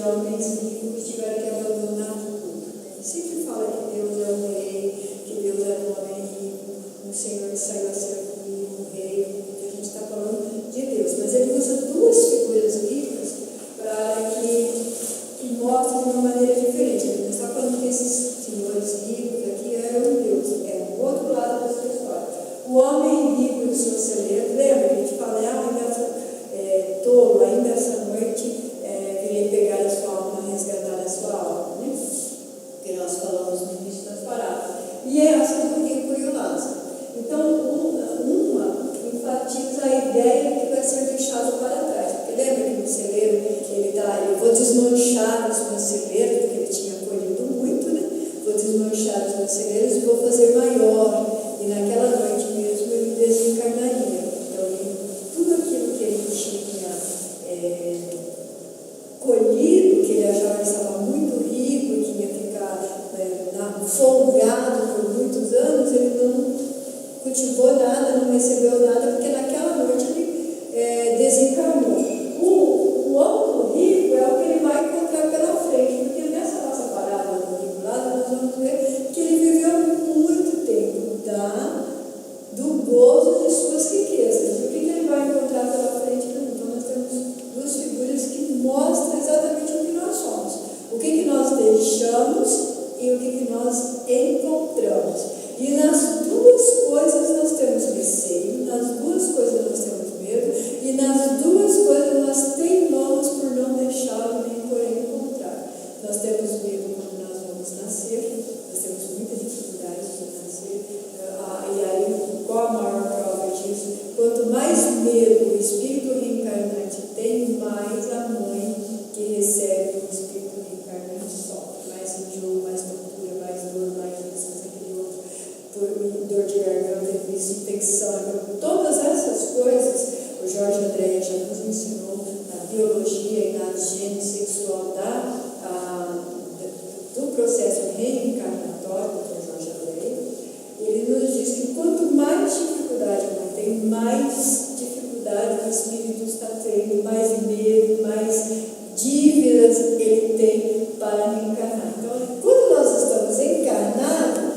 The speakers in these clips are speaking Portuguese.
homens ricos tiveram que abandonar tudo. Ele sempre fala que Deus é um rei, que Deus é um homem rico, um Senhor que saiu a servir, um rei, que a gente está falando de Deus. Mas ele usa duas figuras ricas para que mostrem de uma maneira diferente. Ele não está falando que esses senhores ricos aqui eram Deus, é o outro lado dessa história. O homem rico e o seu celeiro, lembra que a gente fala, tolo, ainda essa noite virei pegar a sua alma, resgatar a sua alma, né? Que nós falamos no início das parábolas. E é assim do rico e o Lázaro. Então, uma enfatiza a ideia que vai ser deixado para trás. Porque lembra que no celeiro eu vou desmanchar os meus celeiros, porque ele tinha colhido muito, né? Vou desmanchar os meus celeiros e vou fazer maior. E naquela noite mesmo ele desencarnaria. Então, tudo aquilo que ele tinha colhido, que ele achava que estava muito rico e que ia ficar folgado por muitos anos, ele não cultivou nada, não recebeu nada, porque naquela noite ele desencarnou. O outro rico é o que ele vai encontrar pela frente, porque nessa nossa parábola do rico lá, nós vamos ver que ele viveu muito tempo do gozo de suas riquezas. O que ele vai encontrar pela frente? Então nós temos duas figuras que mostram exatamente o que nós somos. O que nós deixamos e o que nós encontramos. E nas duas coisas nós temos receio, nas duas coisas nós temos medo, e nas duas coisas nós teimamos por não deixá-lo nem por encontrar. Nós temos medo quando nós vamos nascer, nós temos muita dificuldade de nascer, e aí qual a maior prova disso? Quanto mais medo o espírito reencarnante tem, mais a mãe que recebe o espírito reencarnante sofre. Mais enjoo, mais tortura, mais dor, mais isso, aquele outro, por dor de garganta, infecção, todas essas coisas. O Jorge André já nos ensinou na biologia e na higiene sexual do processo reencarnatório do Jorge André. Ele nos diz que quanto mais dificuldade a mãe tem, mais dificuldade o espírito está tendo, mais medo, mais dívidas ele tem para reencarnar. Então, quando nós estamos encarnados,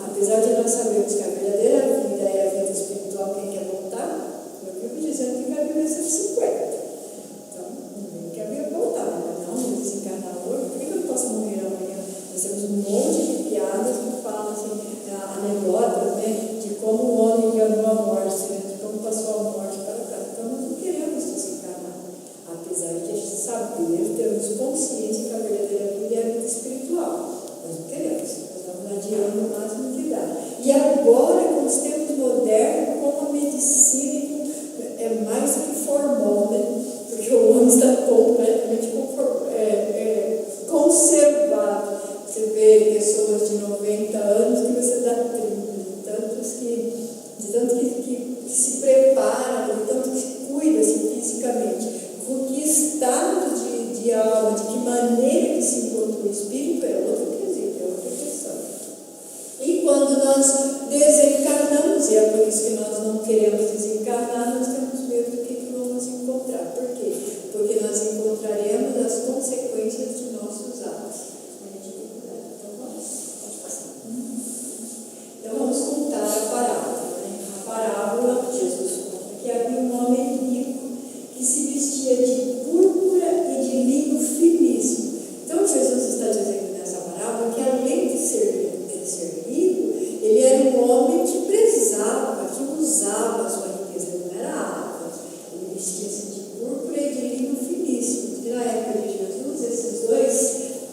apesar de nós sabermos que a verdadeira vida é a vida espiritual, quem quer voltar, eu vivo dizendo que vai viver 150. Então, ninguém quer voltar, não desencarnar hoje, por que eu não posso morrer amanhã? Nós temos um monte de piadas que falam assim, anedotas, né, de como o homem enganou a morte, né, de como passou a morte para cá. Então, nós não queremos desencarnar, apesar de saber, termos consciência que a verdadeira vida é a vida espiritual. Nós não queremos, nós vamos adiando o máximo que dá. E agora, com os tempos modernos, com a medicina, é mais do que formal, né? Porque o homem está completamente conservado. Você vê pessoas de 90 anos que você dá 30, de tanto que se prepara, de tanto que se cuida-se fisicamente. Com que estado de alma, de que maneira que se encontra o espírito é outro quesito, é outra questão. E quando nós desencarnamos, e é por isso que nós não queremos desencarnar, nós temos medo do que vamos encontrar. Por quê? Porque nós encontraremos as consequências de nossos atos. Então vamos contar a parábola. A parábola, Jesus conta que havia um homem rico que se vestia de púrpura e de linho finíssimo. Então Jesus está dizendo nessa parábola que além de ser rico, ele era um homem que prezava, que usava a sua riqueza, ele não era água. Ele vestia-se de púrpura e de linho finíssimo. E na época de Jesus, esses dois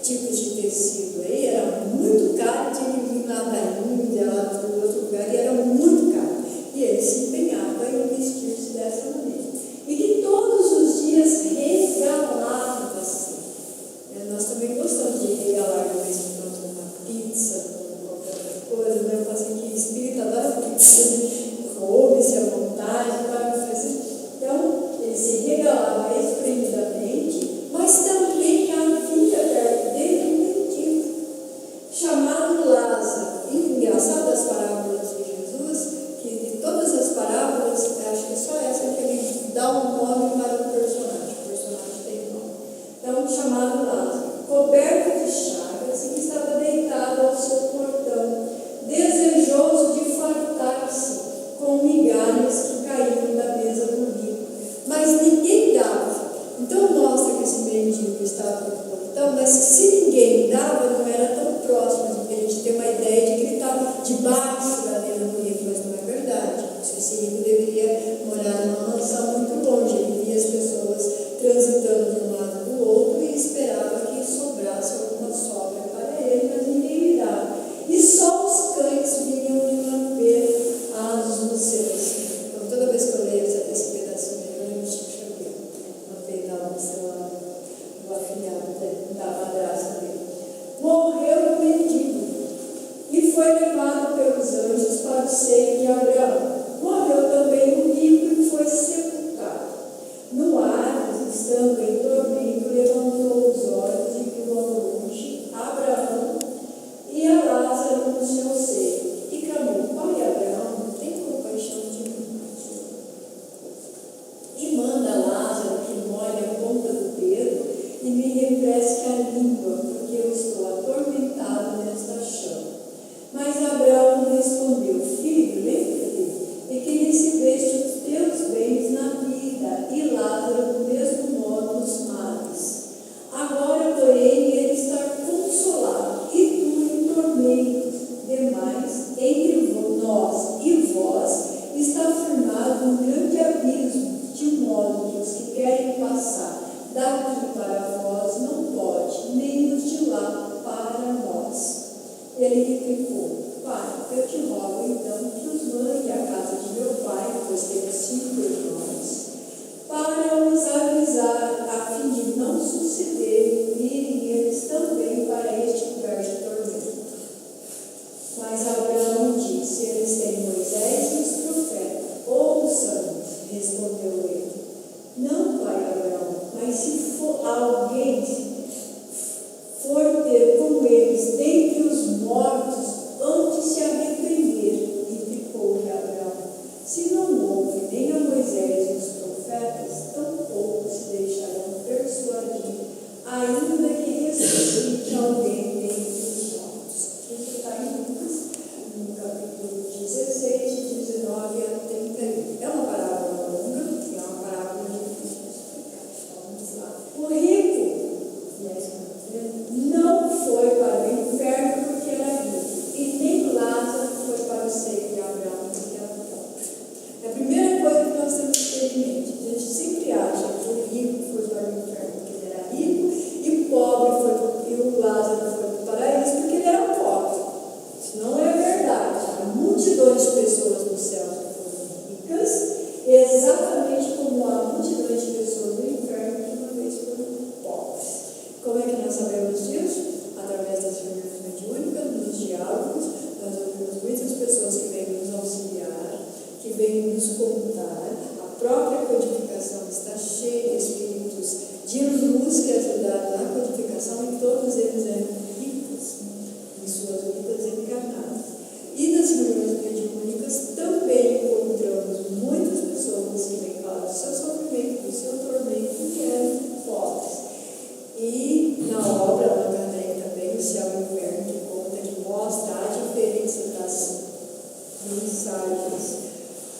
tipos de tecido aí eram muito caros, tinha que vir lá da Índia, lá do outro lugar, e era muito caro. E ele se empenhava em vestir-se dessa maneira. E que todos os dias regalava-se. Nós também gostamos de regalar, de vez em quando, uma pizza, qualquer outra coisa, né? Eu falo assim, que espírito adora pizza, come-se à vontade, para fazer. Então, ele se regalava esplendidamente, mas também havia perto dele um mendigo, chamado Lázaro. E engraçado as parábolas de Jesus, que de todas as parábolas, acho que só essa que ele dá um nome para o personagem tem nome. Então, chamado Lázaro. coberto de chagas e que estava deitado ao seu portão, desejoso de fartar-se com migalhas que caíam da mesa do rico. Mas ninguém dava. Então mostra que esse mendigo estava no portão, mas se ninguém dava, não era tão próximo. A gente tem uma ideia de que ele estava debaixo da mesa do rico, mas não é verdade. Esse rico deveria morar numa mansão muito longe. Ele via as pessoas transitando de um lado do outro e esperava que sobrasse alguma sobra para ele, mas ninguém lhe dava. E só os cães vinham de lamber as úlceras. Então, toda vez que eu leio esse pedacinho, eu lembro de Chico Xavier, uma vez na missão do afilhado da madrasta dele. Morreu o mendigo e foi levado pelos anjos para o seio de Abraão. Morreu também o rico e foi sepultado. No Hades, estando em tormento, levantou os olhos e viu ao longe Abraão e a Lázaro no seu seio. E clamou: Pai Abraão, tem compaixão de mim. E manda Lázaro que molhe a ponta do dedo e me refresque a língua, porque eu estou atormentado nesta chama. Mas Abraão respondeu: Filho, lembra-te de que recebeste os teus bens na vida, e Lázaro do mesmo modo nos males. Agora, porém, ele está consolado, e tu em tormentos. Demais, entre nós e vós está firmado um grande abismo, de modo que os que querem passar daqui para vós não pode, nem os de lá para nós. Ele replicou: Pai, eu te rogo então que os mande à casa de meu pai, pois tenho 5 irmãos, para os avisar, a fim de não sucederem virem eles também para este lugar de tormento. Mas Abraão disse: Eles têm Moisés e os profetas, ouçam-nos. Respondeu ele: Não, pai Abraão, mas se for alguém for ter com eles dentre os mortos, antes se arrepender. Replicou-lhe Abraão: Se não houve nem a Moisés e os profetas, tampouco se deixarão persuadir, ainda que ressuscite alguém dentre os mortos. Isso está em Lucas, no capítulo 16, de 19 a 31. É uma parábola longa, é uma parábola difícil de explicar. Vamos lá. O rico não foi para o inferno porque era rico, e nem Lázaro foi para o seio de Abraão porque era pobre. É a primeira coisa que nós temos que ter em mente. A gente sempre acha que o rico foi para o inferno porque ele era rico, e o pobre e o Lázaro foi para o paraíso porque ele era pobre. Isso não é verdade. Há multidões de pessoas no céu que foram ricas, exatamente como há multidões de pessoas no inferno que uma vez foram pobres. Como é que nós sabemos disso? Através das reuniões mediúnicas, nos diálogos, nós ouvimos muitas pessoas que vêm nos auxiliar, que vêm nos contar. A própria codificação está cheia de espíritos de luz que ajudaram na codificação, e todos eles eram ricos em suas vidas encarnadas. E nas reuniões mediúnicas também encontramos muitas pessoas que vêm falar do seu sofrimento, do seu tormento, que eram pobres. E na obra Allan Kardec também, O Céu e o Inferno, que conta, que mostra a diferença das mensagens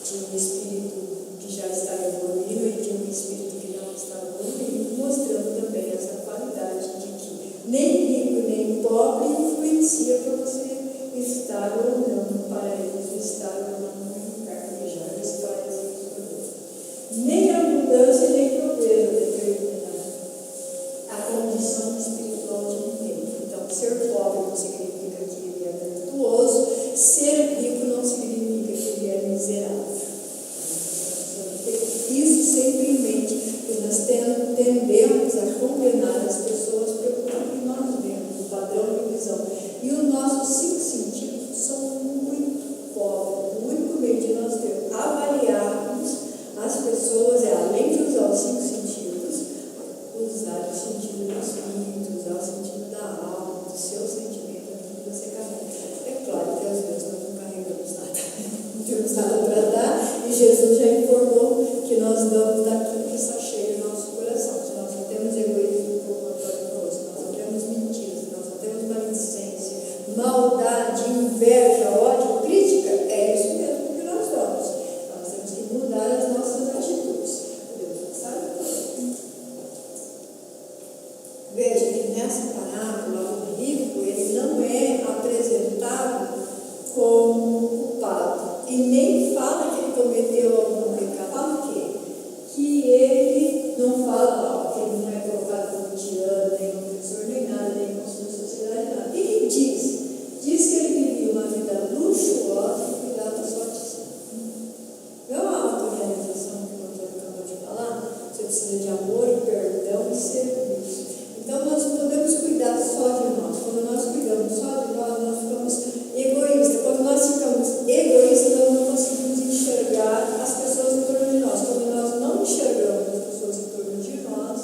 de um espírito que já está evoluindo e de um espírito que não está evoluindo, mostrando também essa qualidade de que nem rico nem pobre influencia para você estar ou não no paraíso, estar ou não no inferno, que já é história sobre. Nem abundância nem pobreza determina a condição espiritual de ninguém. Então, ser pobre não significa que ele é virtuoso, ser rico não significa que ele é miserável. Isso sempre em mente, porque nós tendemos a condenar as pessoas pelo que nós vemos, o padrão de visão. E o nosso maldade, inveja, ódio, crítica, é isso mesmo que nós damos. Nós temos que mudar as nossas atitudes. Podemos passar? Veja que nessa parábola, o rico, ele não é apresentado como culpado. E nem fala que ele cometeu algum pecado. Fala o quê? Que ele não fala, que ele não é colocado como tirano, nem opressor, nem nada, nem construtor da sociedade, nada. O que ele diz? Diz que ele vivia uma vida luxuosa e cuidava só de si. Não é uma autorrealização que o Antônio acabou de falar? Você precisa de amor, perdão e serviço. Então nós não podemos cuidar só de nós. Quando nós cuidamos só de nós ficamos egoístas. Quando nós ficamos egoístas, nós não conseguimos enxergar as pessoas em torno de nós. Quando nós não enxergamos as pessoas em torno de nós,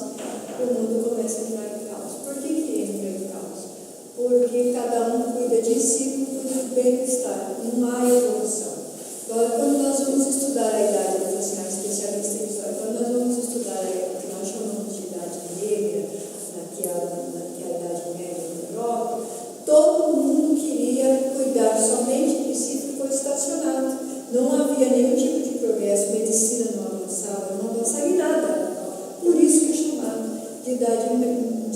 o mundo começa a entrar em caos. Por que entra em caos? Porque cada um cuida de si, cuida do bem-estar. Não há evolução. Agora, quando nós vamos estudar a idade, eu vou assim, a especialista em história, quando nós vamos estudar o que nós chamamos de idade negra, que é a idade média na Europa, todo mundo queria cuidar somente de si, ficou estacionado. Não havia nenhum tipo de progresso, medicina não avançava em nada. Por isso que é chamado de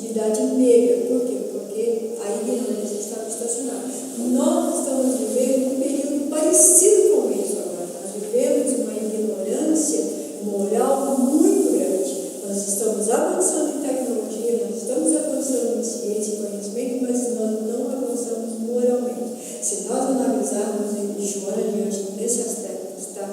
idade negra. Por quê? Porque a ignorância estava estacionada. Nós estamos vivendo um período parecido com isso agora. Nós vivemos uma ignorância moral muito grande. Nós estamos avançando em tecnologia, nós estamos avançando em ciência e conhecimento, mas nós não avançamos moralmente. Se nós analisarmos em Joana diante desse aspecto que está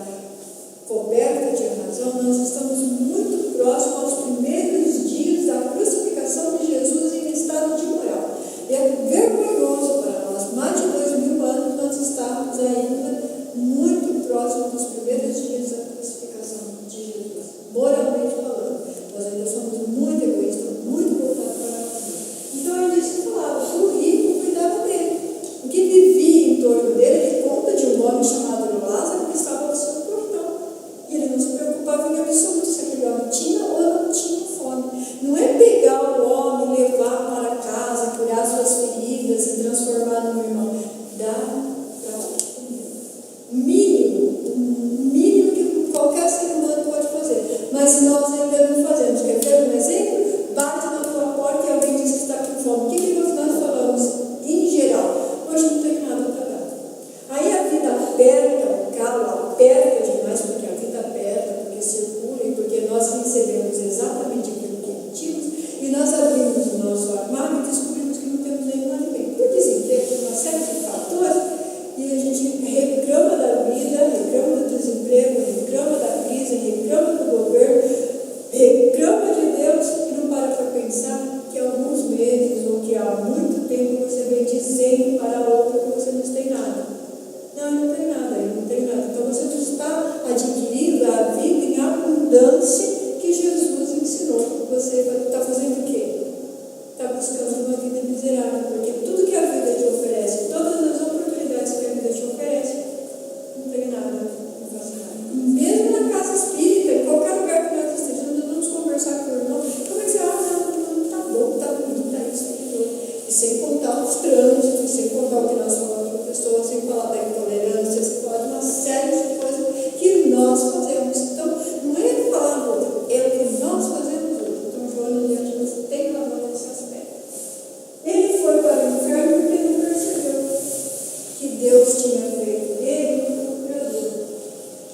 coberta de razão, nós estamos muito próximos aos primeiros dias da crucificação de Jesus em estado de moral. E é vergonhoso para nós, mais de 2000 anos, nós estamos ainda muito próximos dos primeiros dias da crucificação de Jesus, moralmente falando. Nós ainda somos muito egoístas, muito voltados para a vida. Então ele disse que falava que o rico cuidava dele. O que vivia em torno dele, ele conta de um homem chamado Lázaro que estava no seu portão. E ele não se preocupava em absoluto se aquele homem tinha ou não tinha fome. Não é pegar o homem, levar para casa, curar suas feridas e transformar no irmão. Dá para o mínimo que qualquer ser humano pode fazer. Mas nós ainda não fazemos. Quer ver um exemplo? Bate na tua porta e alguém diz que está com fome. O que nós falamos? Em geral, hoje não tem nada para dar. Aí a vida aperta o calo, aperta demais, porque a vida aperta, porque circula e porque nós recebemos exatamente aquilo que pedimos, e nós abrimos o nosso armário e descobrimos que não temos nenhum alimento. Por desemprego, por uma série de fatores, e a gente reclama da vida, reclama do desemprego, reclama da crise, reclama do governo, reclama de Deus e não para pensar que há alguns meses ou que há muito tempo você vem dizendo para a outra que você não tem nada. Não tem nada, eu não tenho nada. Então você não está adquirindo a vida em abundância que Jesus ensinou. Você está fazendo o quê? Está buscando uma vida miserável, porque tudo que a vida te oferece, todas as oportunidades que a vida te oferece, não tem nada, não faz nada. Mesmo na casa espírita, em qualquer lugar que nós estejamos, nós vamos conversar com o irmão. Como é que você não, tá bom, tá bonito, tá isso, aquilo. E sem contar os trânsitos, sem contar o que nós falamos com a pessoa, sem falar da intolerância, sem falar de uma série de coisas que nós fazemos. Então, não é falar do outro, é o que nós fazemos hoje. Então, Joana, diante de você, tem razão nesse aspecto. Ele foi para o inferno porque não percebeu que Deus tinha feito ele um procurador,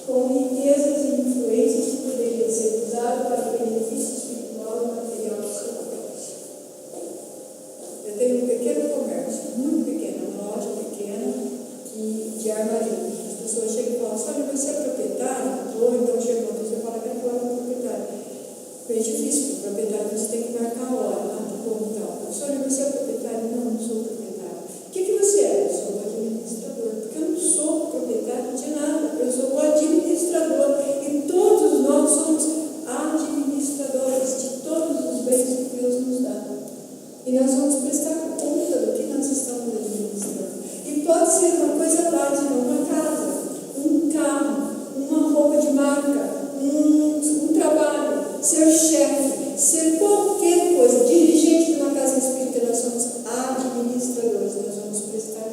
com riquezas e influências que poderiam ser usadas para o benefício espiritual e material do seu comércio. Eu tenho um pequeno comércio, muito pequeno, uma loja pequena de armarinho. As pessoas chegam e falam, olha, você é proprietário? Ou então chega uma pessoa e fala que é proprietário. É difícil, para o proprietário você tem que marcar a hora, como tal. Olha, você é proprietário? Não sou proprietário. O que você é? Eu sou o administrador. Porque eu não sou proprietário de nada, eu sou o administrador. E todos nós somos administradores de todos os bens que Deus nos dá. E nós vamos prestar conta do que nós estamos administrando. E pode ser uma coisa básica, uma casa, um carro, uma roupa de marca, um trabalho, ser chefe, ser qualquer coisa, dirigente de uma casa espírita. Nós somos administradores, nós vamos prestar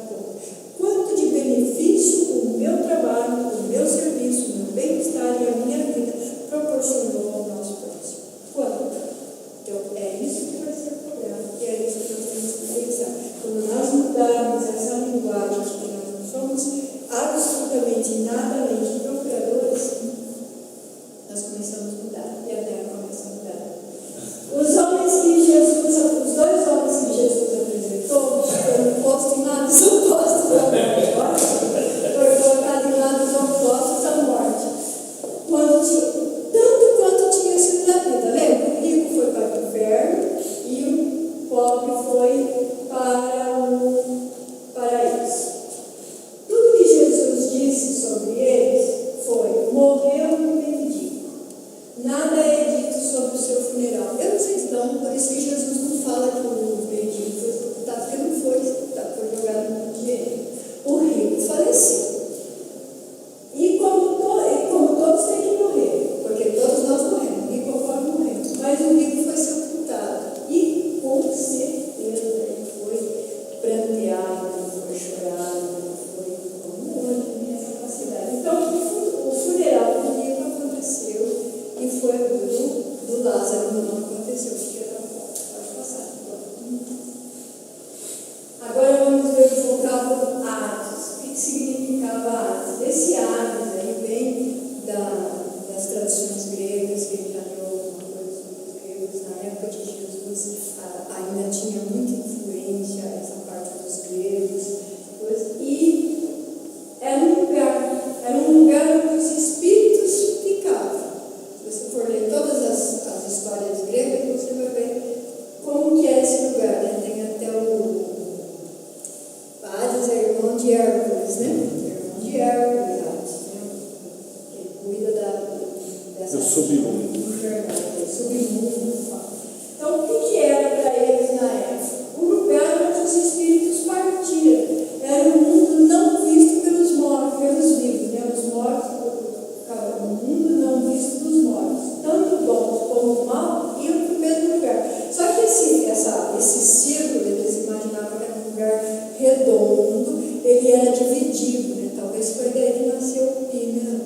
ele era dividido, né? Talvez foi daí que nasceu o Pi, né?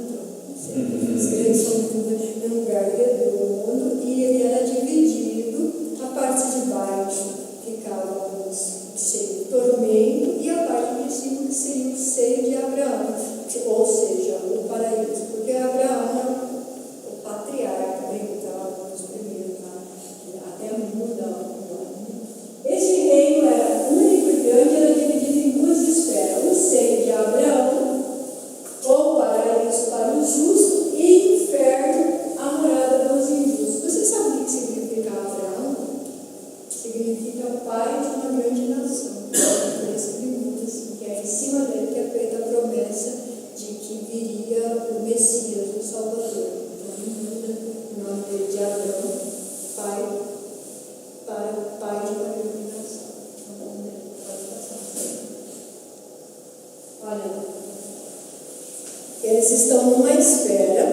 Os gregos são um lugar redondo e ele era dividido. A parte de baixo ficava que seria o tormento e a parte de cima que seria o seio de Abraão, ou seja, o paraíso, porque Abraão é o patriarca, né? Então, os primeiros lá, até muda o nome. Esse reino era único e grande, era dividido em duas esferas: o seio de Abraão, ou paraíso para o justo, e inferno, a morada dos injustos. Você sabe o que significa Abraão? Significa pai de uma grande nação. Por isso que muda, assim, que é em cima dele que é feita a promessa de que viria o Messias, o Salvador. Então ele muda o nome dele de Abraão, pai de uma grande nação. Pode passar. Olha, eles estão numa esfera,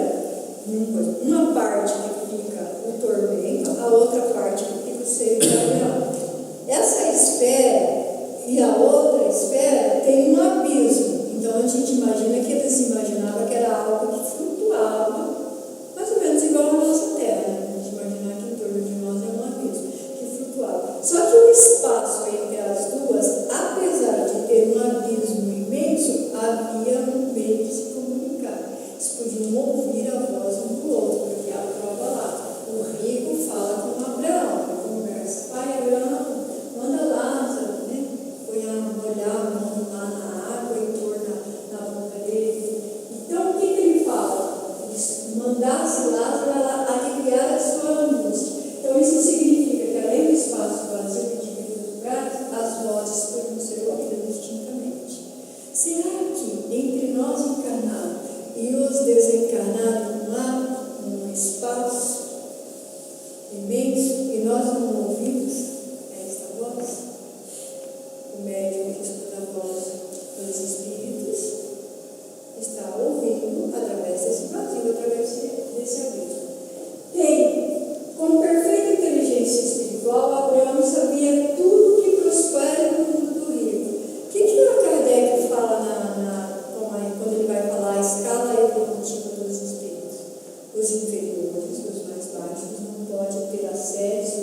uma parte que fica o tormento, a outra parte que fica o seio de Abraão. Essa esfera e a outra esfera tem um abismo. Então a gente imagina que eles imaginavam que era algo que flutuava, mais ou menos igual a nossa Terra, né? A gente imaginar que em torno de nós é um abismo que flutuava. Só que o espaço entre as duas, apesar de ter um abismo imenso, havia um meio de se comunicar. Eles podiam ouvir a voz um do outro, porque a prova lá. O rico fala com Abraão, conversa: pai Abraão, manda Lázaro, né? Molhar a mão lá na água e pôr na boca dele. Então o que ele fala? Mandasse Lázaro aliviar a sua angústia. Então isso significa que além do espaço vazio dividido dos lugares, as vozes podiam ser ouvidas distintamente. Será que entre nós encarnados e os desencarnados não há um espaço imenso e nós não ouvimos esta voz? O médium que escuta a voz dos espíritos está ouvindo através desse vazio, através desse abismo. Com perfeita inteligência espiritual, Abraão sabia tudo que prospera no mundo do rico. O que o Kardec fala quando ele vai falar a escala evolutiva dos espíritos? Os inferiores, os mais baixos, não podem ter acesso,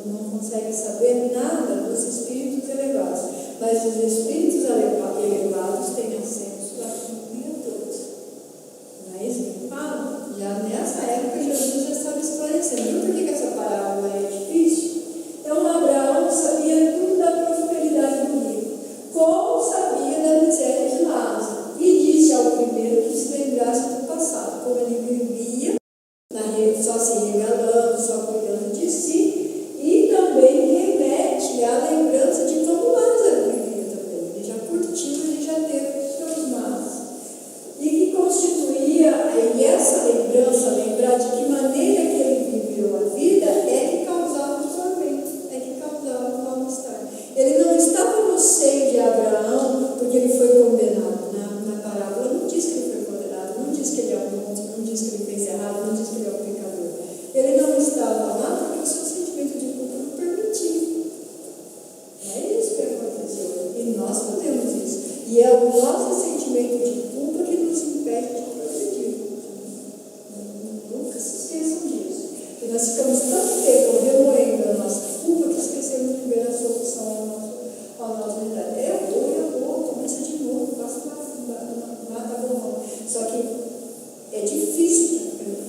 não conseguem saber nada dos espíritos elevados. Mas os espíritos elevados têm acesso a tudo e a todos. Não é isso que ele fala? Já nessa época, Jesus já estava esclarecendo. Viu por que essa parábola é difícil? Então, Abraão sabia tudo da prosperidade do rico, como sabia da miséria de Lázaro. E disse ao primeiro que se lembrasse do passado, como ele vivia só se regalando, só cuidando de si, e também remete à lembrança de como Lázaro vivia também. Ele já curtiu, ele já teve os seus males. E que constituía, e essa lembrança, lembrar de que maneira que ele viveu a vida, é que causava o tormento, é que causava o mal-estar. Ele não estava no seio de Abraão porque ele foi condenado. Na parábola não diz que ele foi condenado, não diz que ele é um monstro, não diz que ele fez errado, não diz que ele é um pecador. Ele não estava lá porque o seu sentimento de culpa não permitia. É isso que aconteceu. E nós fazemos isso. E é o nosso sentimento de culpa que nos impede de progredir. Nunca se esqueçam disso. Porque nós ficamos tanto tempo remoendo a nossa culpa que esquecemos de ver a solução ao nosso verdade. Errou, começa de novo, faça nada bom. Só que é difícil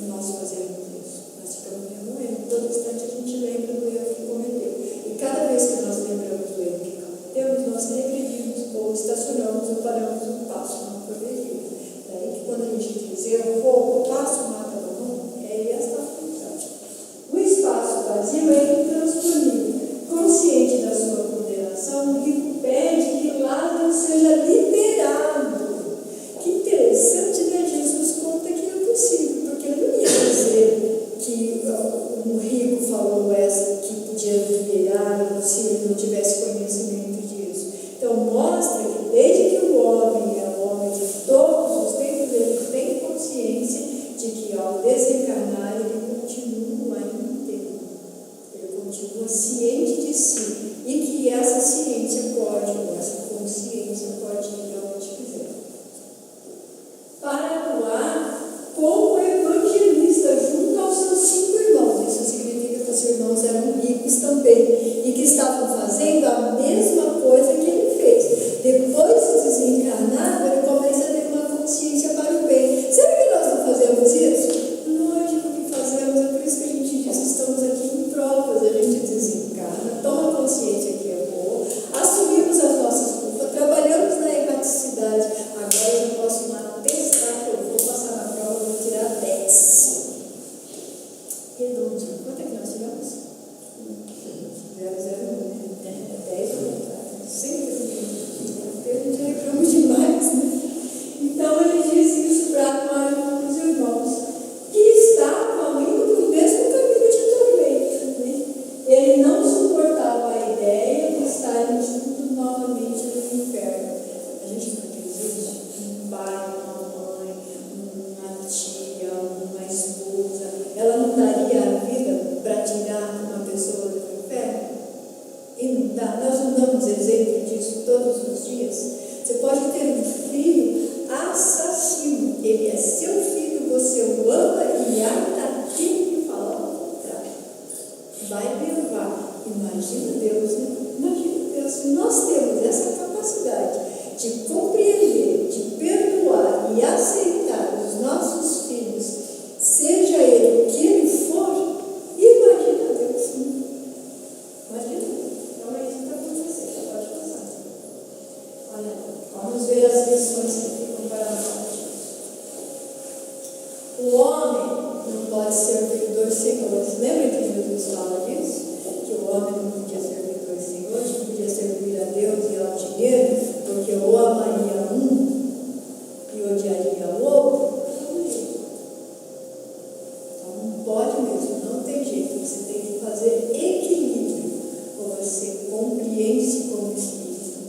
nós fazermos isso. Nós ficamos remoendo. Todo instante a gente lembra do erro que cometeu. E cada vez que nós lembramos do erro que cometemos, nós regredimos, ou estacionamos, ou paramos um passo, não progredimos. Daí que quando a gente diz errou, o passo mata o rumo, é esta função. O espaço vazio é intransponível. Consciente da sua condenação, o rico pede que Lázaro seja liberado. Que interessante, né? Jesus conta que é possível, porque ele não ia dizer que um rico falou que podia liberar se ele não tivesse conhecimento disso. Então mostra que desde que o homem é o homem de todos os tempos, ele tem consciência de que ao desencarnar ele continua inteiro. Ele continua ciente de si e que essa ciência pode, ou essa consciência pode realmente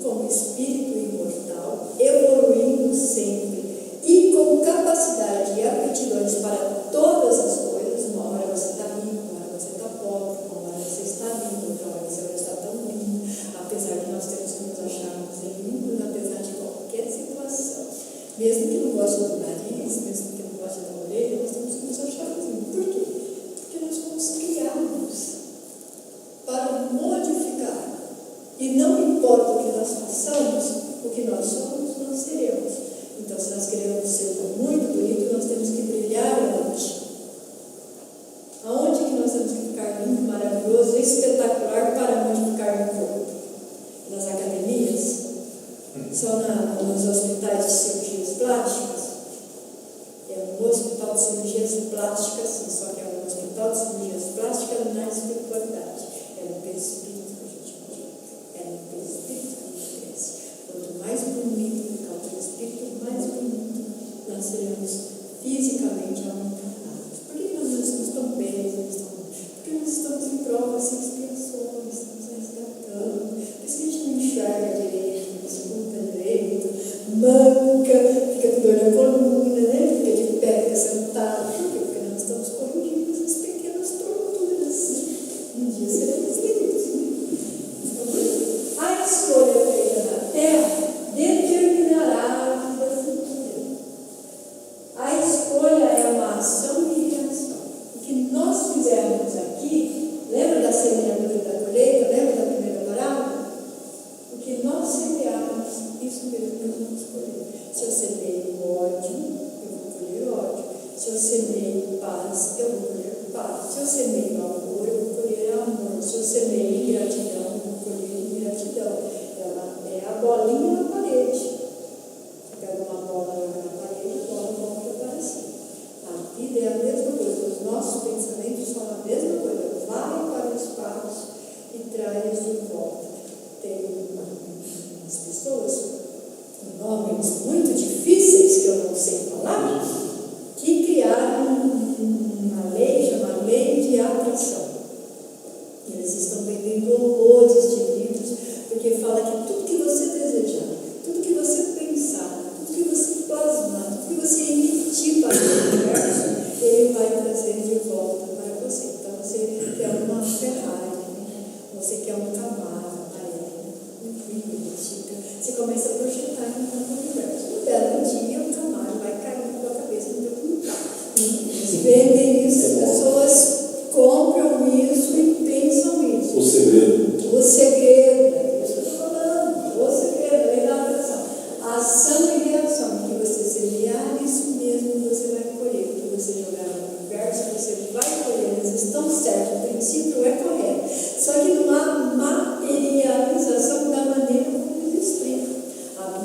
como espírito imortal, evoluindo sempre e com capacidade e aptidões para todas as coisas. Uma hora você está rico, uma hora você está pobre, uma hora você está lindo, outra hora você não está tão lindo, apesar que nós temos que nos acharmos lindos, apesar de qualquer situação. Mesmo que não goste do nariz, mesmo que não goste da orelha, nós temos que nos achar lindos. Por quê? Porque nós fomos criados para modificar. E não importa o que nós façamos, o que nós somos, nós seremos. Então, se nós queremos ser muito bonito, nós temos que brilhar onde? Aonde que nós temos que ficar lindo, maravilhoso, espetacular para modificar no corpo? Nas academias? São nos hospitais de cirurgias plásticas? É um hospital de cirurgias plásticas, sim, só que é um hospital de cirurgias plásticas na espiritualidade. É no perispírito que a gente modifica. É no perispírito que a gente cresce. Quanto mais bonito ficar o perispírito, mais bonito nós seremos fisicamente aumentados. Por que nós não estamos tão belos? Porque nós estamos em provas e expiações, estamos resgatando. Por isso que a gente não enxerga direito, não escuta direito, manca, fica com dor na coluna, né? Fica de pé, fica sentado. Por quê? Porque nós estamos corrigindo essas pequenas torturas. Um dia seremos livres. A escolha feita na terra determinará a vida futura. A escolha é uma ação e reação. O que nós fizermos aqui, lembra da semeadura e da colheita? Lembra da primeira parábola? O que nós semearmos, isso mesmo que nós vamos colher. Se eu semeio ódio, eu vou colher ódio. Se eu semeio paz, eu vou colher paz. Se eu semeio amor, eu vou colher amor. Se eu semeio ingratidão, eu vou colher ingratidão. Ela é a bolinha na parede. Você pega uma bola, joga na parede, a bola volta para si. A vida é a mesma coisa. Os nossos pensamentos são a mesma coisa. Vai para o espaço e traz de volta. Tem umas pessoas, nomes muito difíceis que eu não sei falar, que criaram uma lei chamada lei de atração. Eles estão vendendo horrores de livros, porque fala que tudo que você desejar, tudo que você pensar, tudo que você plasmar, tudo que você emitir para o universo, ele vai trazer de volta para você. Então você quer uma Ferrari, você quer um Camaro, você começa a projetar no universo. Um belo dia, o Camaro vai cair na tua cabeça no teu quintal. Eles vendem isso, as pessoas compram isso e pensam isso. O segredo. O segredo, é isso que eu estou falando. O segredo, lei da atração. Ação e reação. O que você semear, isso mesmo você vai colher. O que você jogar no universo, você vai colher. Eles estão certos, o princípio é correto. Só que não há materialização da maneira como eles explicam. A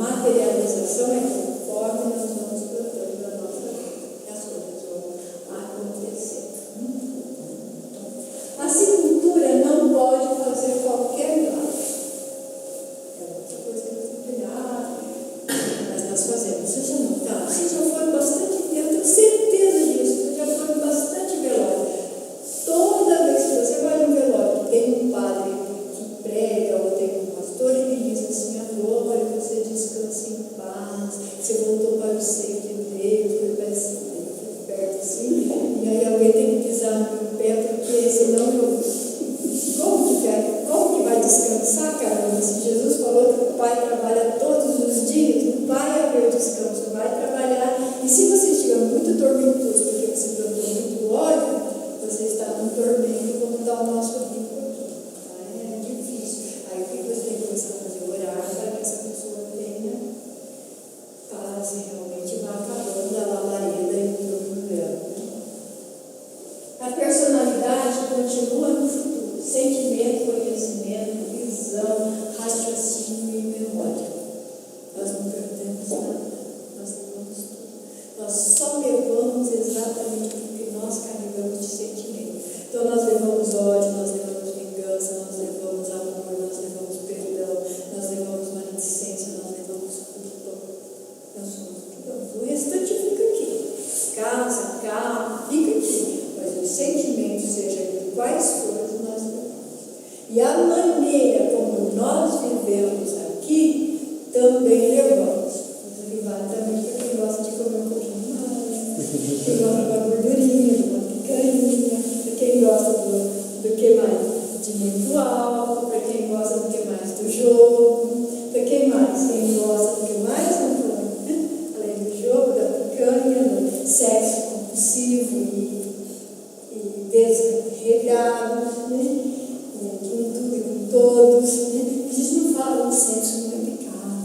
fala do sexo, não é pecado.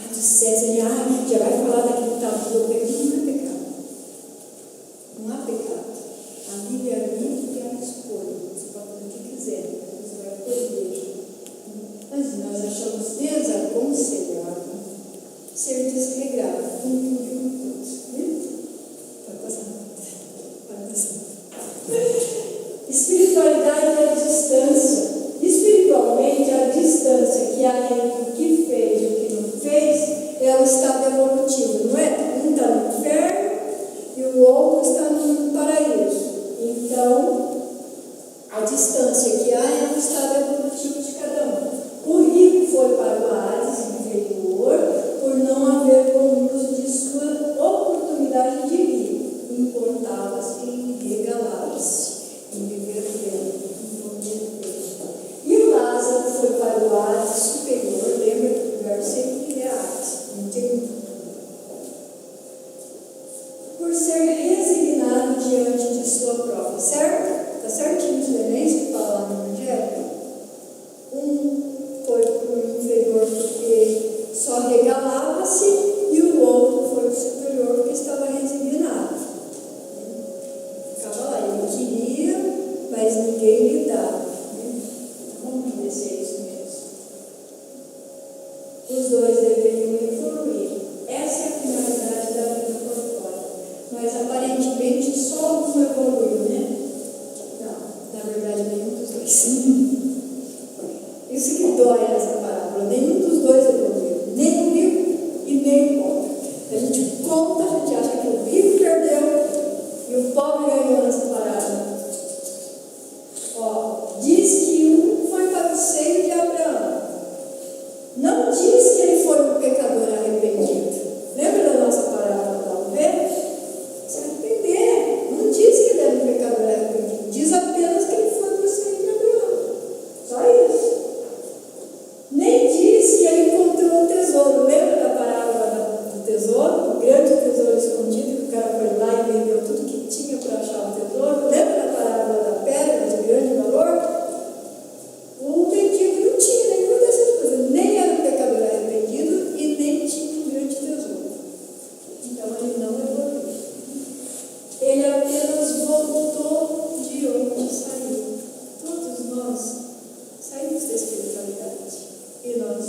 Do sexo, ele já vai falar daquele tabu, não é pecado. Não há pecado. A livre-arbítrio é a escolha. Você pode fazer o que quiser, você vai poder. Mas nós achamos desaconselhável ser desregrado com tudo e com todos. Pode passar. Pode passar. Espiritualidade é a distância. Espiritualmente, a distância que há entre o que fez e o que não fez é o estado evolutivo, não é? Um está no inferno e o outro está no paraíso. Então, a distância que há é o estado evolutivo de cada um. O rico foi para o Hades inferior por não haver bom uso de sua oportunidade de vir. Importava-se em regalava-se, em viver bem, em poder bem. E o Lázaro foi para o Hades superior, lembra que o lugar sempre é Hades, não tem. Por ser resignado diante de sua prova, certo? Está certinho isso, não é isso que fala lá no Evangelho? Um foi para o inferior porque só regalava-se e o outro foi para o superior porque estava resignado. Ficava lá, ele queria, mas ninguém lhe dava. Vamos ver se é isso mesmo. Os dois deveriam evoluir. Essa é a finalidade da vida corpórea. Mas aparentemente só um evoluiu, né? Não, na verdade nenhum dos dois. Isso que dói nessa parábola. Nenhum dos dois evoluiu. Nem o rico e nem o pobre. A gente conta, a gente acha que o rico perdeu e o pobre ganhou nessa parábola. Diz que um foi para o seio de Abraão. Não diz que ele foi um pecador arrependido. Lembra da nossa parábola da ovelha? Se arrepender. Não diz que ele era um pecador arrependido. Diz apenas que ele foi para o seio de Abraão. Só isso. Nem diz que ele encontrou o tesouro. Lembra da parábola do tesouro? O grande tesouro escondido, que o cara foi lá e vendeu tudo que tinha para achar o tesouro. Lembra da parábola da pedra de grande valor? O mendigo não tinha nenhuma dessas coisas. Nem era um pecador arrependido e nem tinha um grande tesouro. Então ele não evoluiu. Ele apenas voltou de onde saiu. Todos nós saímos da espiritualidade. E nós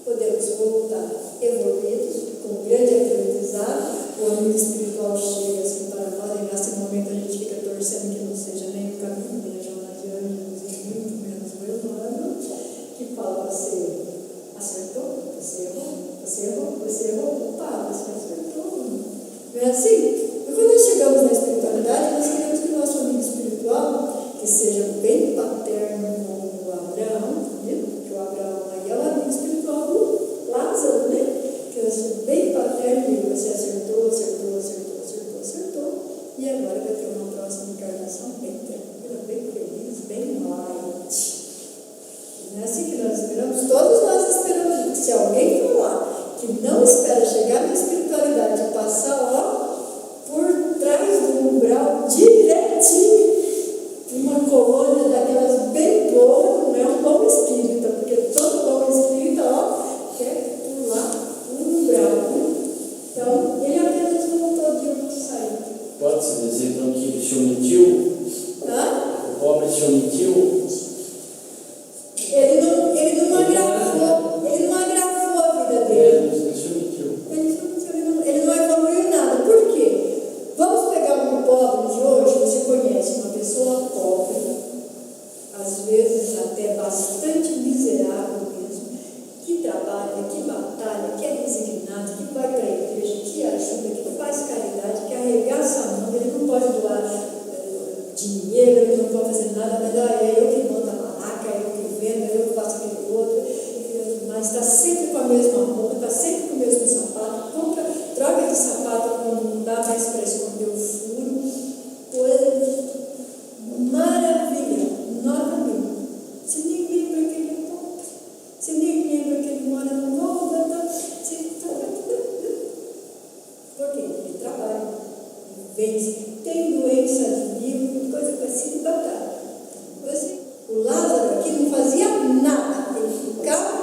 podemos voltar evoluídos, com grande aprendizado. O amigo espiritual chega assim para nós, e nesse momento a gente fica torcendo que não seja nem o caminho, nem a jornada de ângelos, e muito menos o humano, que fala: você acertou, você errou, opa, você acertou. Não é assim? E quando nós chegamos na espiritualidade, nós queremos que o nosso amigo espiritual, que seja bem paterno como o Abraão, que o Abraão aí é o amigo espiritual do Lázaro, né? Que ele seja bem paterno e você acertou, e agora vai ter uma próxima encarnação bem tranquila, bem feliz, bem light. Não é assim que nós esperamos? Todos nós esperamos. Se alguém falar que não espera chegar na espiritualidade e passar por trás do umbral direitinho, uma colônia daquelas bem boa, não é um bom espírita, porque todo bom espírita quer pular o umbral. Então, ele apenas voltou de onde saiu. Pode-se dizer então que ele se omitiu? O pobre se omitiu? Ele não agravou a vida dele. Ele se omitiu. Ele não evoluiu nada. Por quê? Vamos pegar um pobre de hoje. Você conhece uma pessoa pobre, às vezes até bastante miserável mesmo, que trabalha, que batalha, que é resignado, que vai para a igreja, que ajuda, que faz caridade, que arregaça a mão. Ele não pode doar dinheiro, ele não pode fazer nada, melhor é eu que monto a barraca, eu que vendo, eu que faço aquele outro, mas está sempre com a mesma roupa, está sempre com o mesmo sapato, troca de sapato quando não dá mais para esconder o furo, coisa maravilha, nota mil. Você nem lembra que ele é pobre, você nem lembra que ele mora no Golgota, você está. Por quê? Ele trabalha, ele vence, tem doença de livro, coisa parecida e batalha. O Lázaro aqui não fazia nada, ele ficava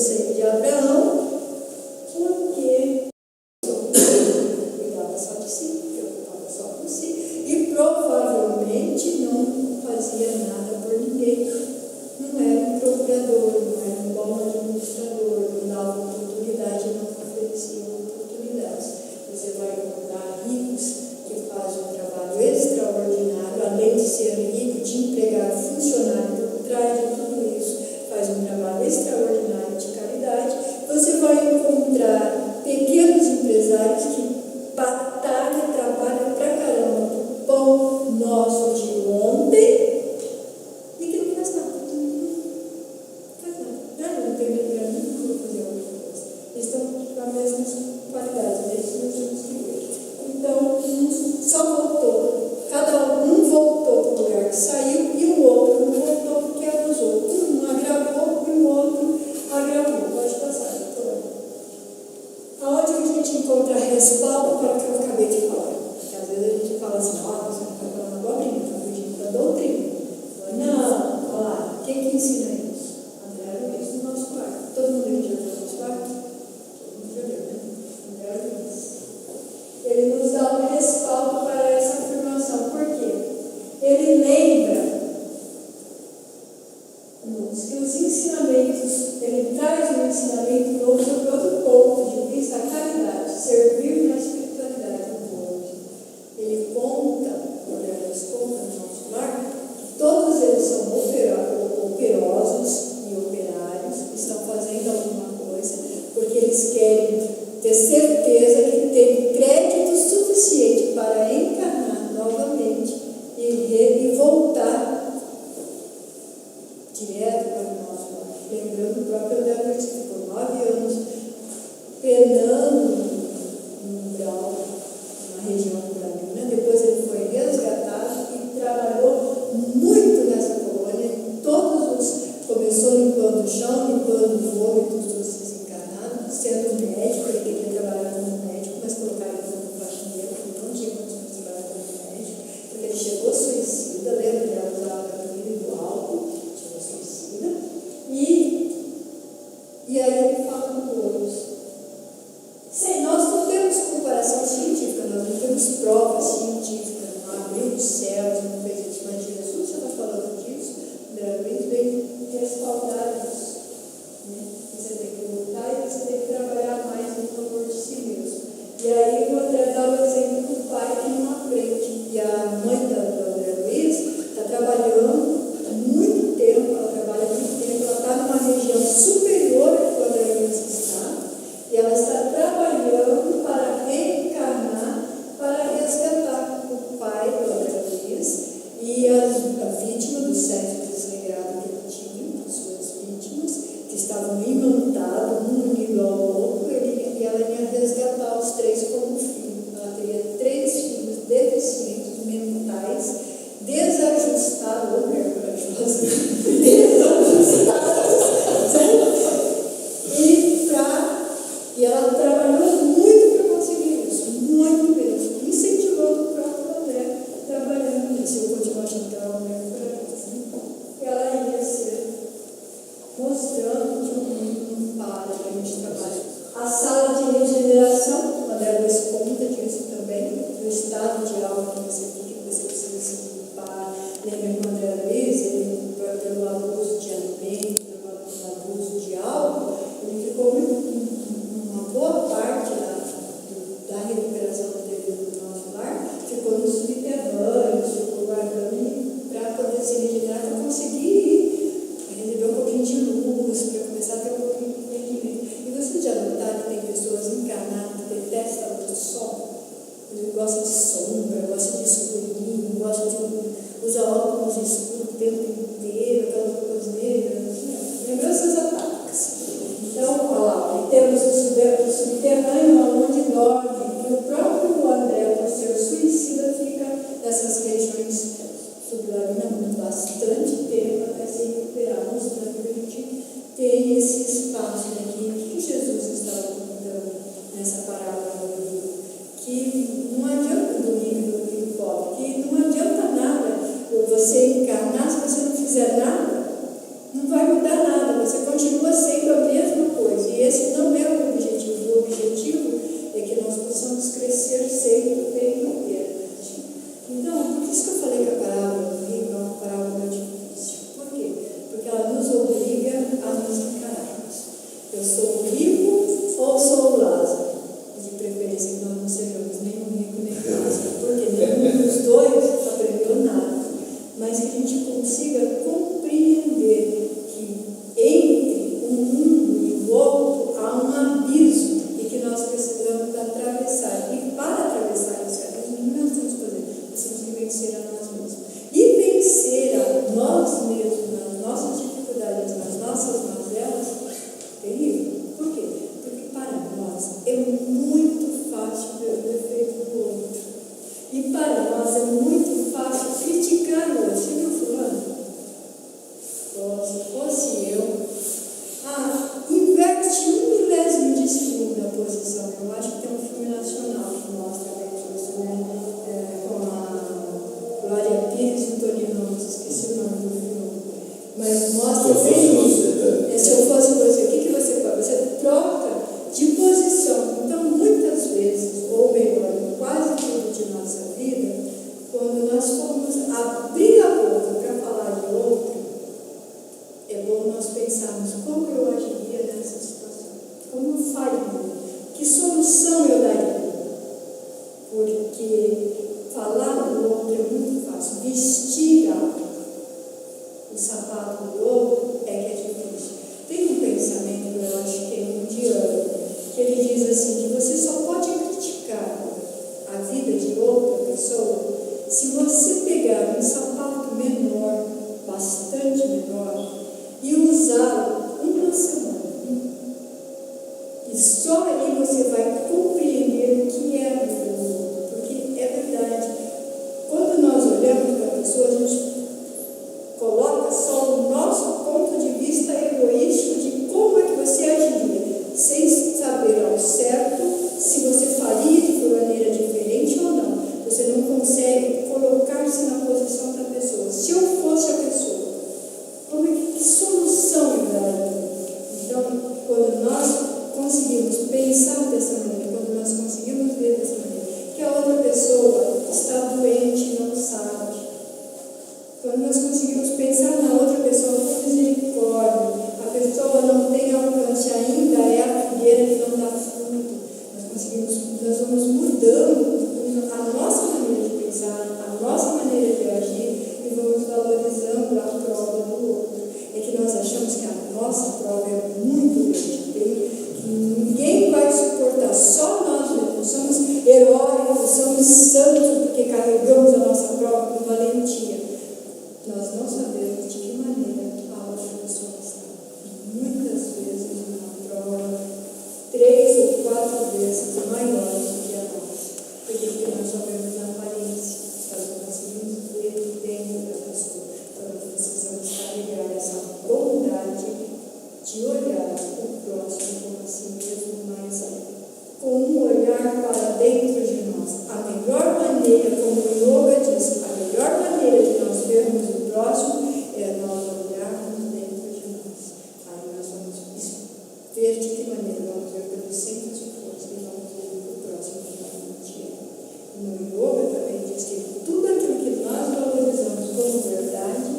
seio de Abraão, porque cuidava só de si, preocupava só com si, e provavelmente não fazia nada por ninguém. Não era um procurador, não era um bom administrador, não dava oportunidade, não oferecia oportunidades. Você vai encontrar ricos que fazem um trabalho extraordinário, além de ser rico, de empregar funcionário por trás de tudo isso, faz um trabalho extraordinário de caridade. Você vai encontrar pequenos empresários que batalham, trabalham pra caramba pro pão nosso de ontem e que não faz nada. Não faz nada. Não tem dinheiro nenhum para fazer alguma coisa. Eles estão com as mesmas qualidades, desde nós temos que ver. Então, um só voltou. Cada um voltou para o lugar que saiu e o outro não voltou porque abusou. Um agravou e o outro agravou. Pode passar, doutor. Aonde que a gente encontra respaldo para o que eu acabei de falar? Porque às vezes a gente fala assim, ó, você não está falando abobrinha, está fugindo da doutrina. Não, olha lá, quem que ensina isso? André Luiz no nosso quarto. Todo mundo aqui já viu no nosso quarto? Todo mundo já viu, né? André Luiz. Ele nos dá um respaldo para essa afirmação. Por quê? Ele lembra que os ensinamentos, ele traz um ensinamento novo sobre outro ponto de vista, a caridade, servir na espiritualidade do povo. Ele conta, quando ele conta no nosso lar, que todos eles são operosos e operários, que estão fazendo alguma coisa, porque eles querem ter certeza que tem crédito suficiente para encarnar novamente e voltar direto para o nosso lar. Lembrando o próprio André Luiz, que ficou 9 anos penando no grau, na região rural. Depois ele foi resgatado e trabalhou muito nessa colônia. Começou limpando o chão, limpando o vômito dos desencarnados, sendo médico. Ele queria trabalhar como médico, mas colocaram ele como faxineiro, porque não tinha condições de trabalhar como médico, porque ele chegou suicida, lembra que ela usava a gasolina do álcool, chegou suicida, e aí ele fala com todos. Nós não temos comparação científica, nós não temos provas científicas, não abriu os céus, não fez isso, mas Jesus já está falando disso, André Luiz veio respaldar isso. Né? Você tem que voltar e você tem que trabalhar mais em favor de si mesmo. E aí o André dá o exemplo do pai que não aprende. E a mãe do André Luiz está trabalhando muito tempo, ela trabalha muito tempo, ela está numa região superior a que o André Luiz está, e ela está trabalhando para reencarnar, para resgatar o pai do André Luiz e a vítima do sexo desregrado que ele tinha, as suas vítimas, que estavam imantados, um unido ao outro, e ela ia resgatar os 3 como filho. Ela teria 3 filhos deficientes mentais, desajustados, e ela trabalhou muito para conseguir isso, muito mesmo, incentivando o próprio André trabalhando nisso. Eu continuo achando que ela não é corajosa, ela ia ser mostrando que o mundo não para, que a gente trabalha. A sala de regeneração, o André Luiz conta disso também, do estado de alma que você fica, que você precisa se limpar. Lembra que o André Luiz, ele, pelo abuso de alimento, pelo abuso de álcool, ele ficou uma boa parte da recuperação dele no nosso lar, ficou no subterrâneo, ficou guardando para poder se regenerar, para conseguir receber um pouquinho de luz, para começar a ter um pouquinho de entendimento. E vocês já notaram que tem pessoas encarnadas que detestam a luz se fosse eu, inverte 1/1000 de segundo a posição. Eu acho que tem um filme nacional que mostra isso, né? Com a Glória Pires e o Tonino Ramos, esqueci o nome do filme. Mas mostra bem. Se eu fosse você, o que você faz? Você troca de posição. Então, muitas vezes, ou melhor, em quase tudo de nossa vida, quando nós formos abrir a boca para falar de outro, é bom nós pensarmos como eu agiria nessa situação, como eu faria, que solução eu daria, porque falar do outro é muito fácil, vestir o sapato do outro é que é difícil. Tem um pensamento, eu acho que é indiano, que ele diz assim, que você só pode criticar a vida de outra pessoa se você pegar um sapato menor, bastante menor, e usá-lo uma semana. E só aí você vai compreender o que é a vida do outro. Porque é verdade, quando nós olhamos para a pessoa, a gente coloca só o nosso ponto de vista egoístico de como é que você agiria, sem saber ao certo se você faria de maneira diferente ou não. Você não consegue colocar-se na posição da pessoa. Se eu fosse a pessoa, que solução eu daria? Então, quando nós conseguimos pensar dessa maneira, quando nós conseguimos ver dessa maneira, que a outra pessoa está doente e não sabe, quando nós conseguimos pensar na outra pessoa com misericórdia, a pessoa não tem alcance ainda, é a figueira que não dá fruto, nós vamos mudando a nossa maneira de pensar, a nossa maneira de agir e vamos valorizando a prova do outro. É que nós achamos que a nossa prova é muito grande, ninguém vai suportar, só nós mesmos. Somos heróicos, somos santos porque carregamos a nossa prova com valentia. Nós não sabemos de que maneira a outra pessoa está. Muitas vezes uma prova 3 ou 4 vezes maior do que a nossa. Porque nós só vemos a aparência, nós não conseguimos ver dentro da pessoa. Então nós precisamos carregar essa bondade de olhar o próximo como a si mesmo, mas com um olhar para dentro de nós. A melhor maneira, como o Yoga diz, a melhor maneira de nós vermos o próximo é nós olharmos dentro de nós. Aí nós vamos ver de que maneira vamos ver pelos centros de força e vamos ver o próximo que realmente é. No Yoga também diz que tudo aquilo que nós valorizamos como verdade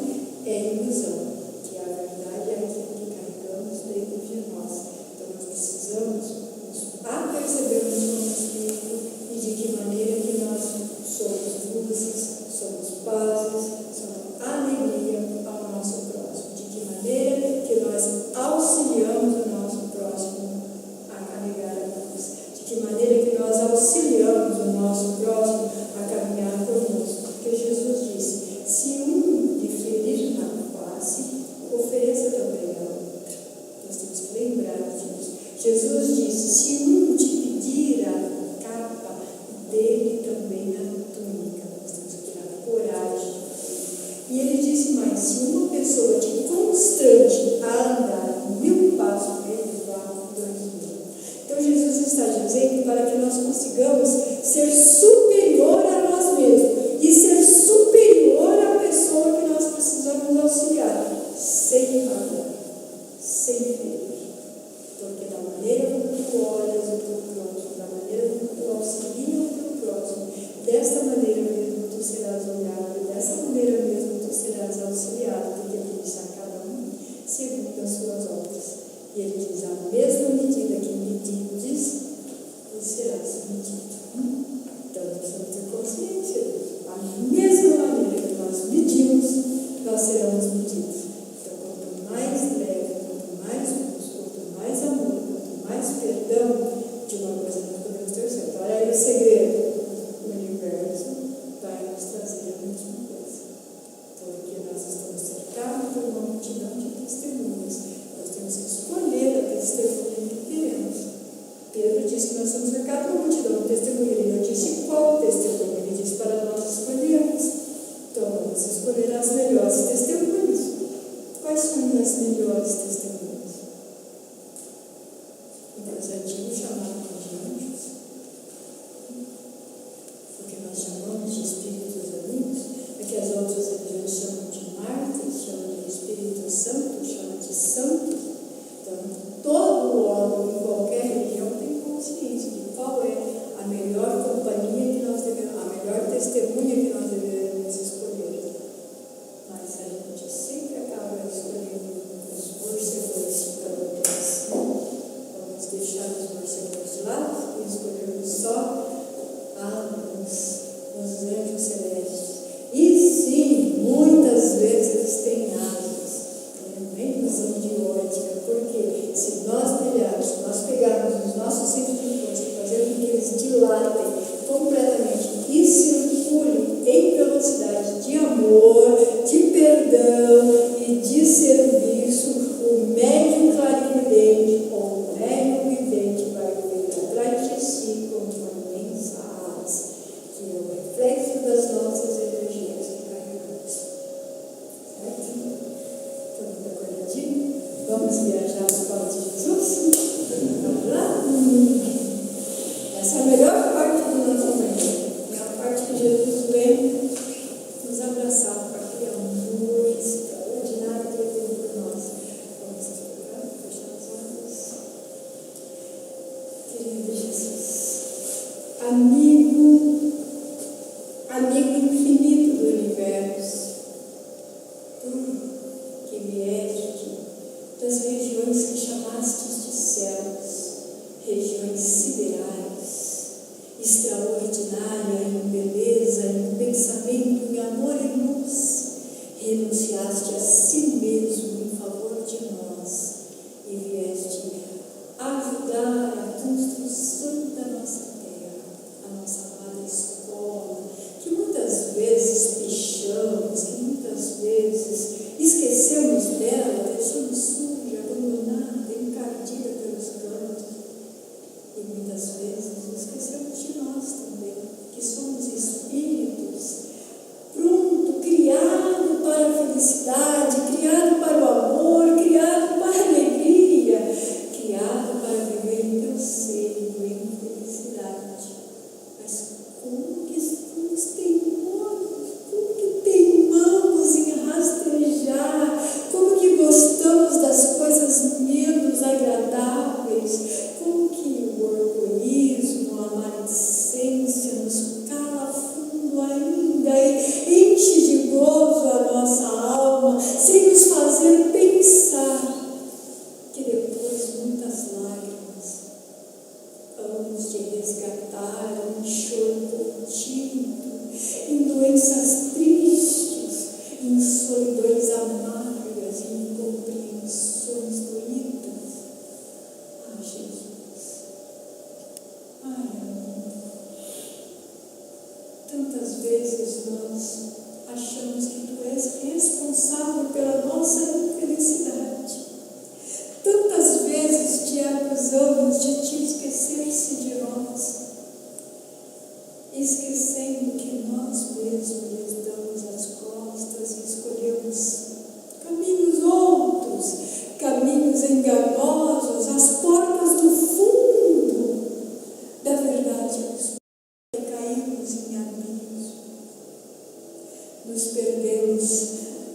é ilusão, que a verdade é aquilo que carregamos dentro de nós. Então nós precisamos nos apercebermos como espírito e de que maneira que nós somos luzes, somos pazes, somos alegria ao nosso próximo, de que maneira que nós auxiliamos o nosso próximo a carregar a cruz, de que maneira que nós auxiliamos o nosso próximo a caminhar conosco, porque Jesus disse, se um lhe ferir na face, ofereça também a outra. Nós temos que lembrar disso. Jesus disse, se um te pedir a capa, dele também a túnica. Nós temos que ter a coragem. E ele disse mais, se uma pessoa te constrange a andar 1000 passos, ele vá 2000. Então Jesus está dizendo para que nós consigamos ser superior a nós mesmos e ser superior à pessoa que nós precisamos auxiliar, sem falhar, sem ferir. Porque da maneira como tu olhas o teu próximo, da maneira como tu auxilia o teu próximo, desta maneira mesmo tu serás olhado, e dessa maneira mesmo tu serás auxiliado, porque ele disse a cada um segundo as suas obras. E ele diz, a mesma medida que medides, serás medido. Então nós precisamos ter consciência disso. A mesma maneira que nós medimos, nós seremos medidos. Então quanto mais leve, quanto mais luz, quanto mais amor, quanto mais perdão, de uma coisa nós podemos ter certo. Olha aí o segredo. O universo vai nos trazer a mesma coisa. Porque nós estamos cercados por uma multidão de testemunhas. Nós temos que escolher a testemunha minhas melhores testemunhas. Então, os antigos chamavam de anjos, porque nós chamamos de espíritos amigos, é que as outras religiões chamam de mártires, chamam de Espírito Santo, chamam de santos. Então, todo homem, em qualquer religião, tem consciência de qual é a melhor companhia que nós devemos, a melhor testemunha que nós devemos escolher. Mas a gente sempre acaba escolhendo os morcegos ficando. Vamos deixar os morcegos de lado e escolhermos só os anjos celestes. E sim, muitas vezes eles têm asas, nem visão de ótica, porque se nós brilharmos, se nós pegarmos os nossos centros de força e fazermos com que eles dilatem completamente e circulem em velocidade de amor, de perdão e de serviço, o médium clarividente ou o médium vidente vai ver atrás de si como uma imensa asa, que é o reflexo das nossas energias que carregamos. Certo? Todo mundo acordadinho? Vamos viajar aos paus de Jesus? Vamos lá? Essa é a melhor parte do nosso momento. É a parte que Jesus vem nos abraçar com aquele amor extraordinário que Ele tem por nós. Vamos explicar, fechar os olhos. Querido Jesus, amigo infinito do universo, tu que vieste das regiões que chamastes de céus, regiões siderais, extraordinária em beleza, em pensamento, em amor e luz, renunciaste a si mesmo em favor de nós e vieste ajudar a construção da nossa terra, a nossa amada escola, que muitas vezes pichamos, que muitas vezes esquecemos dela, deixamos suja, abandonada, encardida pelos cantos. E muitas vezes esquecemos de nós também, que somos espíritos, pronto, criado para a felicidade, criado para o amor, criado para a alegria, criado para viver em teu seio, em felicidade. Mas como que estamos teimosos? Como que teimamos em rastejar? Como que gostamos das coisas menos agradáveis? Como que o orgulhismo, a maledicência nos cala fundo ainda e enche de gozo a nossa alma, sem nos fazer pensar que depois muitas lágrimas vamos de resgatar em choro contínuo, em doenças tristes, em solidões amargas, em incompreensões doídas. Ah, Jesus, ai, amor, tantas vezes nós achamos que Tu és responsável pela nossa infelicidade. Tantas vezes Te acusamos de Te esquecer-se de nós, esquecendo que nós mesmos lhes damos as costas e escolhemos caminhos outros, caminhos enganosos, as portas do fundo da verdade obscura, e caímos em abismo, nos perdemos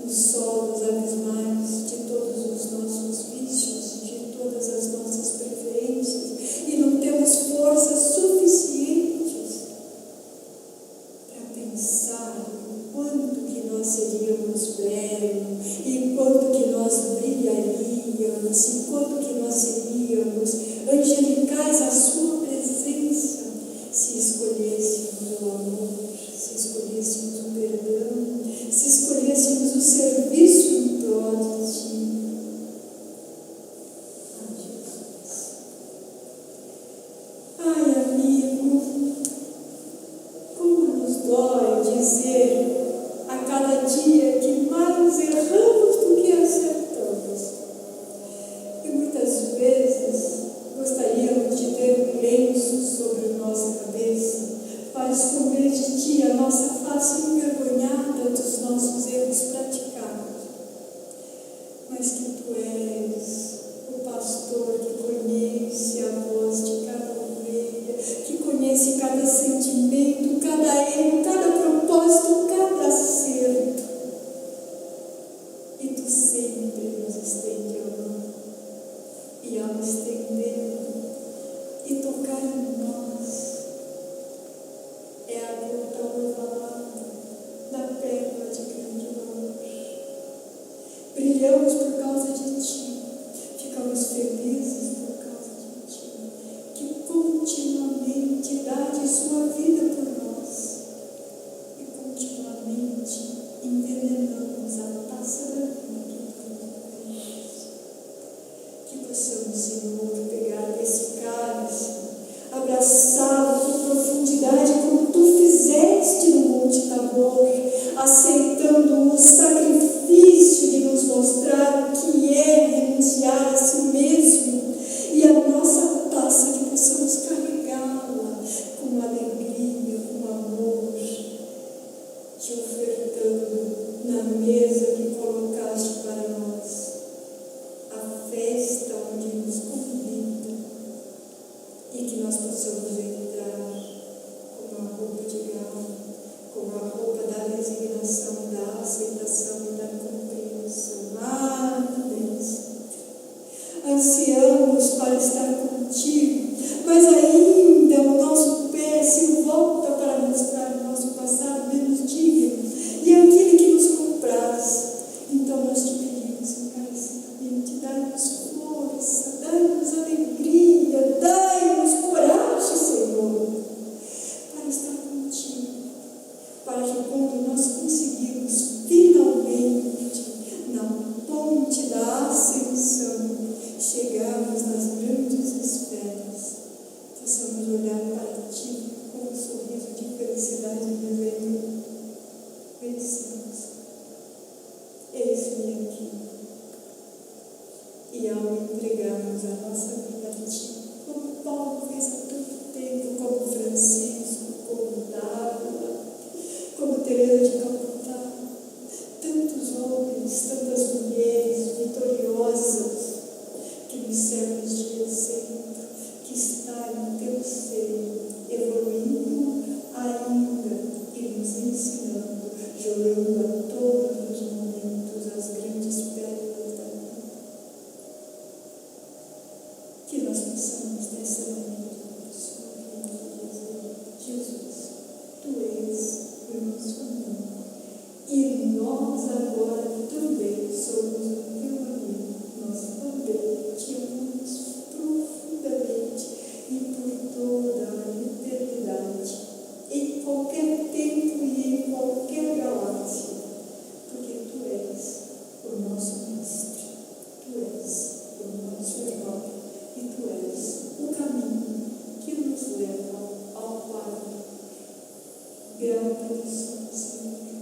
nos solos abismais de todos os nossos vícios, de todas as nossas preferências, e não temos forças suficientes para pensar o quanto que nós seríamos belos, e quanto que nós brilharíamos, e quanto que nós seríamos angelicais à Sua presença, se escolhêssemos o amor, se escolhêssemos o perdão, se escolhêssemos o serviço em prol de Ti. Ah, Jesus. Ai, amigo, como nos dói dizer a cada dia que mais erramos do que acertamos. E muitas vezes Tu és o pastor que conhece a voz de cada ovelha, que conhece cada sentimento, cada erro, cada propósito, cada acerto. E Tu sempre nos estende a mão. E ao estender e tocar em nós, é a gota orvalada da pérola de grande valor. Brilhamos por causa de Ti, ficamos felizes por causa de Ti, que continuamente dás Sua vida por nós e continuamente envenenamos a taça da vida que Tu nos deste. Que possamos, Senhor, pegar desse cálice, abraçá-lo com profundidade, como Tu fizeste no Monte Tabor, aceitando o sacrifício de nos mostrar o que é renunciar a si mesmo, e a nossa taça, que possamos carregá-la com alegria, com amor, Te ofertando na mesa que colocaste para nós, a festa onde nos convida, e que nós possamos entrar com a roupa de gala, com a roupa da resignação, da aceitação e da compreensão. Deus, ansiamos para estar contigo, mas ainda o nosso pé se volta para mostrar o nosso passado menos digno e aquele que nos compraz. Então nós Te pedimos encarecidamente, dai-nos força, dai-nos alegria, dai-nos coragem, Senhor, para estar contigo, para que quando nós conseguirmos finalmente, na ponte da ascensão, chegarmos nas grandes esferas, possamos olhar para Ti com um sorriso de felicidade e dizendo: vencemos, eis-me aqui. E ao entregarmos a nossa vida a Ti, como Paulo fez há tanto tempo, como Francisco, como Dávila, como Teresa de Calcutá, tantos homens, tantas mulheres vitoriosas que nos servem de exemplo, que está em Teu seio, evoluindo ainda e nos ensinando, jogando a todos os momentos as grandes pérolas da vida. Que nós possamos nessa manhã sorrir e dizer: Jesus, Tu és o nosso amigo, e nós agora também somos o Teu amigo. Nós também Te amamos profundamente e por toda a eternidade, em qualquer tempo e em qualquer galáxia, porque Tu és o nosso mestre, Tu és o nosso irmão, e Tu és o caminho que nos leva ao Pai. Grata somos, Senhor.